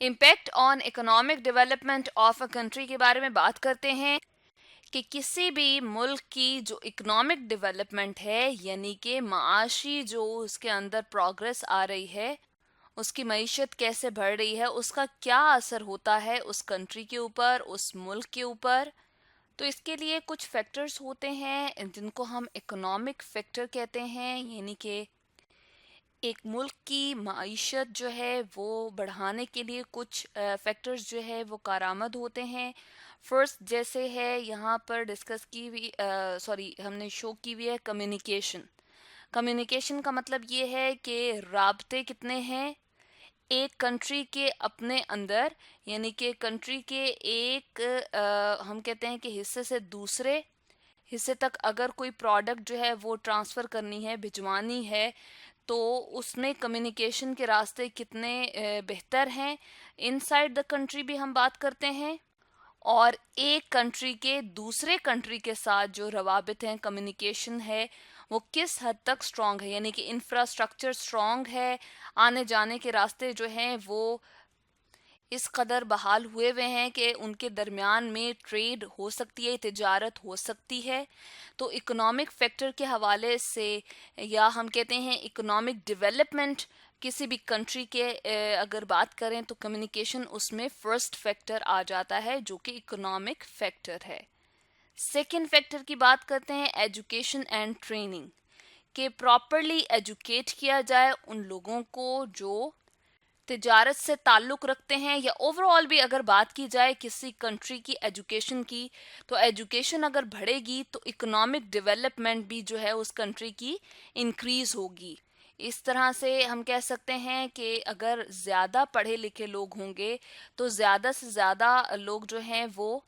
Impact on economic development of a country کے بارے میں بات کرتے ہیں کہ کسی بھی ملک کی جو اکنامک ڈیولپمنٹ ہے، یعنی کہ معاشی جو اس کے اندر پروگرس آ رہی ہے، اس کی معیشت کیسے بڑھ رہی ہے، اس کا کیا اثر ہوتا ہے اس کنٹری کے اوپر، اس ملک کے اوپر. تو اس کے لیے کچھ فیکٹرز ہوتے ہیں جن کو ہم اکنامک فیکٹر کہتے ہیں، یعنی کہ ایک ملک کی معیشت جو ہے وہ بڑھانے کے لیے کچھ فیکٹرز جو ہے وہ کارآمد ہوتے ہیں. فرسٹ جیسے ہے یہاں پر ڈسکس کی ہوئی، ہم نے شو کی ہوئی ہے کمیونیکیشن. کمیونیکیشن کا مطلب یہ ہے کہ رابطے کتنے ہیں ایک کنٹری کے اپنے اندر، یعنی کہ کنٹری کے ایک ہم کہتے ہیں کہ حصے سے دوسرے حصے تک اگر کوئی پروڈکٹ جو ہے وہ ٹرانسفر کرنی ہے، بھجوانی ہے، تو اس میں کمیونیکیشن کے راستے کتنے بہتر ہیں. ان سائڈ دا کنٹری بھی ہم بات کرتے ہیں، اور ایک کنٹری کے دوسرے کنٹری کے ساتھ جو روابط ہیں، کمیونیکیشن ہے، وہ کس حد تک سٹرونگ ہے، یعنی کہ انفراسٹرکچر سٹرونگ ہے، آنے جانے کے راستے جو ہیں وہ اس قدر بحال ہوئے ہیں کہ ان کے درمیان میں ٹریڈ ہو سکتی ہے، تجارت ہو سکتی ہے. تو اکنامک فیکٹر کے حوالے سے، یا ہم کہتے ہیں اکنامک ڈیولپمنٹ کسی بھی کنٹری کے اگر بات کریں تو کمیونیکیشن اس میں فرسٹ فیکٹر آ جاتا ہے جو کہ اکنامک فیکٹر ہے. سیکنڈ فیکٹر کی بات کرتے ہیں ایجوکیشن اینڈ ٹریننگ، کہ پراپرلی ایجوکیٹ کیا جائے ان لوگوں کو جو تجارت سے تعلق رکھتے ہیں، یا اوور آل بھی اگر بات کی جائے کسی کنٹری کی ایجوکیشن کی، تو ایجوکیشن اگر بڑھے گی تو اکنامک ڈیولپمنٹ بھی جو ہے اس کنٹری کی انکریز ہوگی. اس طرح سے ہم کہہ سکتے ہیں کہ اگر زیادہ پڑھے لکھے لوگ ہوں گے تو زیادہ سے زیادہ لوگ جو ہیں وہ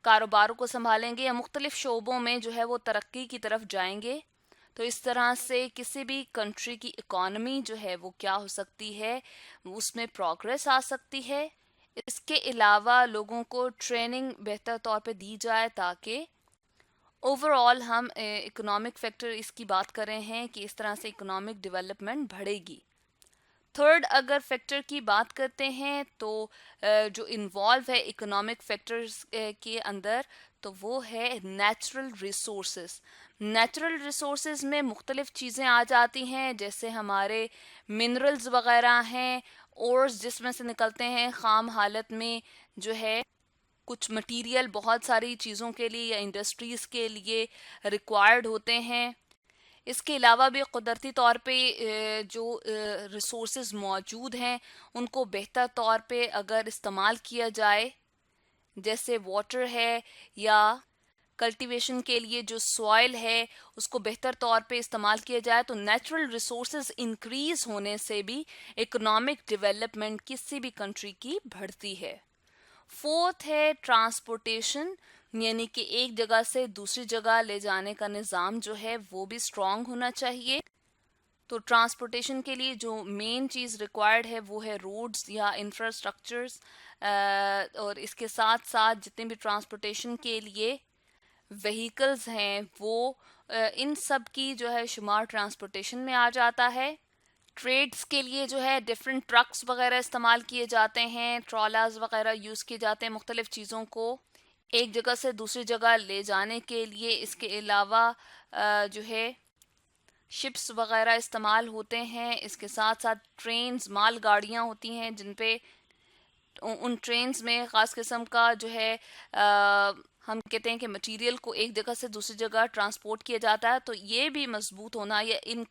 کاروباروں کو سنبھالیں گے، یا مختلف شعبوں میں جو ہے وہ ترقی کی طرف جائیں گے. تو اس طرح سے کسی بھی کنٹری کی اکانومی جو ہے وہ کیا ہو سکتی ہے، اس میں پروگرس آ سکتی ہے. اس کے علاوہ لوگوں کو ٹریننگ بہتر طور پہ دی جائے تاکہ اوور آل ہم اکنامک فیکٹر اس کی بات کر رہے ہیں کہ اس طرح سے اکنامک ڈیولپمنٹ بڑھے گی. تھرڈ اگر فیکٹر کی بات کرتے ہیں تو جو انوالو ہے اکنامک فیکٹرز کے اندر، تو وہ ہے نیچرل ریسورسز. نیچرل ریسورسز میں مختلف چیزیں آ جاتی ہیں، جیسے ہمارے منرلز وغیرہ ہیں، اورز جس میں سے نکلتے ہیں خام حالت میں، جو ہے کچھ مٹیریل بہت ساری چیزوں کے لیے یا انڈسٹریز کے لیے ریکوائرڈ ہوتے ہیں. اس کے علاوہ بھی قدرتی طور پہ جو ریسورسز موجود ہیں ان کو بہتر طور پہ اگر استعمال کیا جائے، جیسے واٹر ہے، یا کلٹیویشن کے لیے جو سوائل ہے اس کو بہتر طور پہ استعمال کیا جائے، تو نیچرل ریسورسز انکریز ہونے سے بھی اکنامک ڈیولپمنٹ کسی بھی کنٹری کی بڑھتی ہے. فورتھ ہے ٹرانسپورٹیشن، یعنی کہ ایک جگہ سے دوسری جگہ لے جانے کا نظام جو ہے وہ بھی اسٹرانگ ہونا چاہیے. تو ٹرانسپورٹیشن کے لیے جو مین چیز ریکوائرڈ ہے وہ ہے روڈز یا انفراسٹرکچرز، اور اس کے ساتھ ساتھ جتنے بھی ٹرانسپورٹیشن کے لیے وہیکلز ہیں وہ ان سب کی جو ہے شمار ٹرانسپورٹیشن میں آ جاتا ہے. ٹریڈز کے لیے جو ہے ڈفرینٹ ٹرکس وغیرہ استعمال کیے جاتے ہیں، ٹرالاز وغیرہ یوز کیے جاتے ہیں مختلف چیزوں کو ایک جگہ سے دوسری جگہ لے جانے کے لیے. اس کے علاوہ جو ہے شپس وغیرہ استعمال ہوتے ہیں. اس کے ساتھ ساتھ ٹرینز، مال گاڑیاں ہوتی ہیں جن پہ ان ٹرینز میں خاص قسم کا جو ہے ہم کہتے ہیں کہ مٹیریل کو ایک جگہ سے دوسری جگہ ٹرانسپورٹ کیا جاتا ہے. تو یہ بھی مضبوط ہونا، یا ان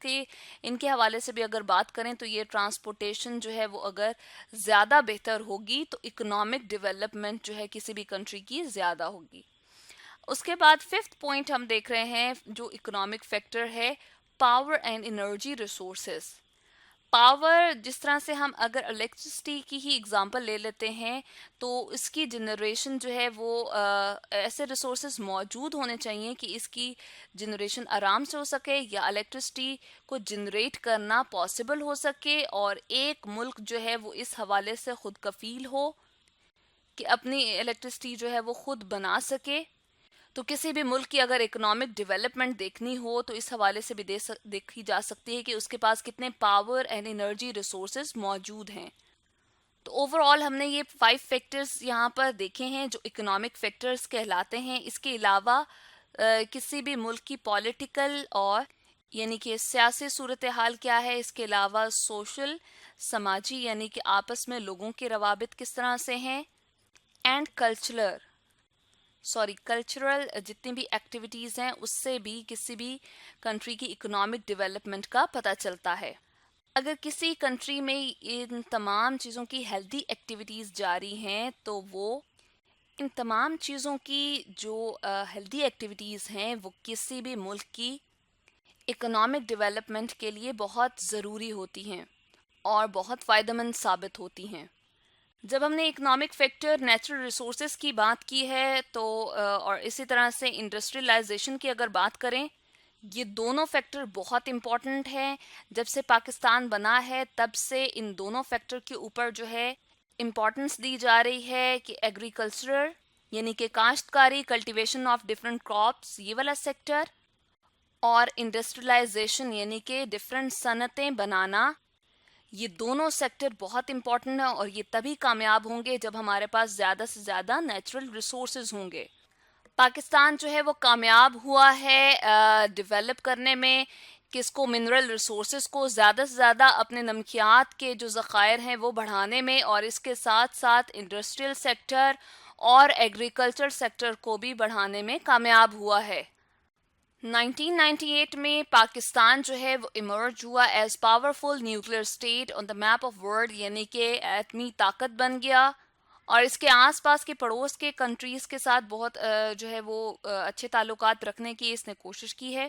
کے حوالے سے بھی اگر بات کریں تو یہ ٹرانسپورٹیشن جو ہے وہ اگر زیادہ بہتر ہوگی تو اکنامک ڈیولپمنٹ جو ہے کسی بھی کنٹری کی زیادہ ہوگی. اس کے بعد ففتھ پوائنٹ ہم دیکھ رہے ہیں جو اکنامک فیکٹر ہے، power and energy resources. Power, جس طرح سے ہم اگر الیکٹرسٹی کی ہی اگزامپل لے لیتے ہیں تو اس کی جنریشن جو ہے وہ ایسے ریسورسز موجود ہونے چاہیے کہ اس کی جنریشن آرام سے ہو سکے، یا الیکٹرسٹی کو جنریٹ کرنا پاسبل ہو سکے، اور ایک ملک جو ہے وہ اس حوالے سے خود کفیل ہو کہ اپنی الیکٹرسٹی جو ہے وہ خود بنا سکے. تو کسی بھی ملک کی اگر اکنامک ڈیولپمنٹ دیکھنی ہو تو اس حوالے سے بھی دیکھی جا سکتی ہے کہ اس کے پاس کتنے پاور اینڈ انرجی ریسورسز موجود ہیں. تو اوور آل ہم نے یہ 5 فیکٹرز یہاں پر دیکھے ہیں جو اکنامک فیکٹرز کہلاتے ہیں. اس کے علاوہ کسی بھی ملک کی پولیٹیکل اور یعنی کہ سیاسی صورتحال کیا ہے، اس کے علاوہ سوشل سماجی یعنی کہ آپس میں لوگوں کے روابط کس طرح سے ہیں، اینڈ کلچرل جتنی بھی ایکٹیویٹیز ہیں اس سے بھی کسی بھی کنٹری کی اکنامک ڈیولپمنٹ کا پتہ چلتا ہے. اگر کسی کنٹری میں ان تمام چیزوں کی ہیلدی ایکٹیویٹیز جاری ہیں تو وہ ان تمام چیزوں کی جو ہیلدی ایکٹیویٹیز ہیں وہ کسی بھی ملک کی اکنامک ڈیولپمنٹ کے لیے بہت ضروری ہوتی ہیں اور بہت فائدہ مند ثابت ہوتی ہیں. جب ہم نے اکنامک فیکٹر نیچرل ریسورسز کی بات کی ہے تو اور اسی طرح سے انڈسٹریلائزیشن کی اگر بات کریں، یہ دونوں فیکٹر بہت امپورٹنٹ ہیں. جب سے پاکستان بنا ہے تب سے ان دونوں فیکٹر کے اوپر جو ہے امپورٹنس دی جا رہی ہے کہ ایگریکلچر یعنی کہ کاشتکاری، کلٹیویشن آف ڈفرینٹ کراپس، یہ والا سیکٹر، اور انڈسٹریلائزیشن یعنی کہ ڈفرینٹ صنعتیں بنانا، یہ دونوں سیکٹر بہت امپورٹنٹ ہیں اور یہ تبھی کامیاب ہوں گے جب ہمارے پاس زیادہ سے زیادہ نیچرل ریسورسز ہوں گے. پاکستان جو ہے وہ کامیاب ہوا ہے ڈیولپ کرنے میں، کس کو منرل ریسورسز کو زیادہ سے زیادہ اپنے نمکیات کے جو ذخائر ہیں وہ بڑھانے میں، اور اس کے ساتھ ساتھ انڈسٹریل سیکٹر اور ایگریکلچر سیکٹر کو بھی بڑھانے میں کامیاب ہوا ہے. 1998 میں پاکستان جو ہے وہ ایمرج ہوا as powerful nuclear state on the map of world, یعنی کہ ایٹمی طاقت بن گیا، اور اس کے آس پاس کے پڑوس کے کنٹریز کے ساتھ بہت جو ہے وہ اچھے تعلقات رکھنے کی اس نے کوشش کی ہے.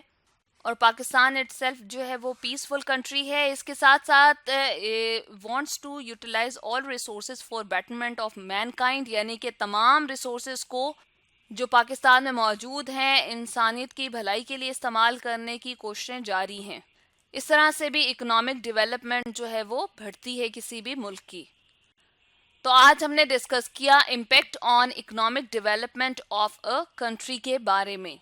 اور پاکستان اٹ سیلف جو ہے وہ پیسفل کنٹری ہے. اس کے ساتھ ساتھ wants to utilise all resources for betterment of mankind, یعنی کہ تمام ریسورسز کو جو پاکستان میں موجود ہیں انسانیت کی بھلائی کے لیے استعمال کرنے کی کوششیں جاری ہیں. اس طرح سے بھی اکنامک ڈیولپمنٹ جو ہے وہ بڑھتی ہے کسی بھی ملک کی. تو آج ہم نے ڈسکس کیا impact on economic development of a country کے بارے میں.